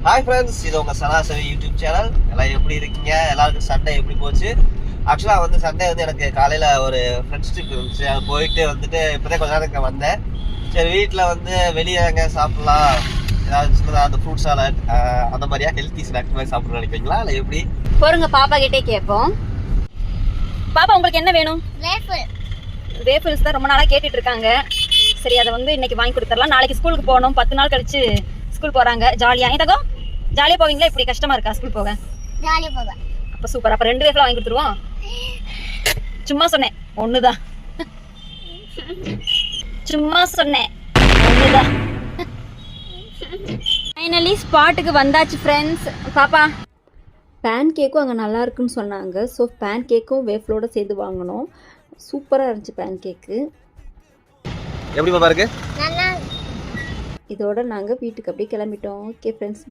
Hi friends, இது உங்கள் சராசரி யூடியூப் சேனல். எல்லாம் எப்படி இருக்கீங்க? எல்லாருக்கும் சண்டே எப்படி போச்சு? ஆக்சுவலாக வந்து சண்டே வந்து எனக்கு காலையில் ஒரு ஃப்ரெண்ட்ஸ் ட்ரிப் இருந்துச்சு. அது போயிட்டு வந்துட்டு இப்போதான் கொஞ்ச நேரம் வந்தேன். சரி, வீட்டில் வந்து வெளியே எங்கே சாப்பிட்லாம், ஏதாவது சின்னதாக அந்த ஃப்ரூட் சாலட் அந்த மாதிரியா ஹெல்த்தி ஸ்நாக்ஸ் மாதிரி சாப்பிட்றோம் நினைப்பீங்களா, இல்லை எப்படி? போருங்க, பாப்பா கிட்டே கேட்போம். பாப்பா, உங்களுக்கு என்ன வேணும்? வேஃபிள்ஸ் தான் ரொம்ப நாளாக கேட்டுட்டு இருக்காங்க. சரி, அதை வந்து இன்னைக்கு வாங்கி கொடுத்துடலாம். நாளைக்கு ஸ்கூலுக்கு போகணும். 10 நாள் கழிச்சு ஸ்கூல் போறாங்க. ஜாலியா ஏதோ ஜாலியா போவீங்களா? இப்படி கஷ்டமா இருக்கா ஸ்கூல் போக? ஜாலியா போவேன். அப்ப சூப்பர். அப்ப 2 வேஃபிள் வாங்கி கொடுத்துருவோம். சும்மா சொன்னேன், ஒண்ணுதான். சும்மா சொன்னேன், ஒண்ணுதான். ஃபைனலி ஸ்பாட்டுக்கு வந்தாச்சு ஃப்ரெண்ட்ஸ். பாப்பா, பேன் கேக்கும் அங்கே நல்லா இருக்குன்னு சொன்னாங்க. ஸோ பேன் கேக்கும் வேஃபிளோட சேர்த்து வாங்கினோம். சூப்பராக இருந்துச்சு பேன் கேக்கு. எப்படி பாப்பா இருக்கு? நல்லா இதோட நாங்கள் வீட்டுக்கு அப்படியே கிளம்பிட்டோம். Okay friends.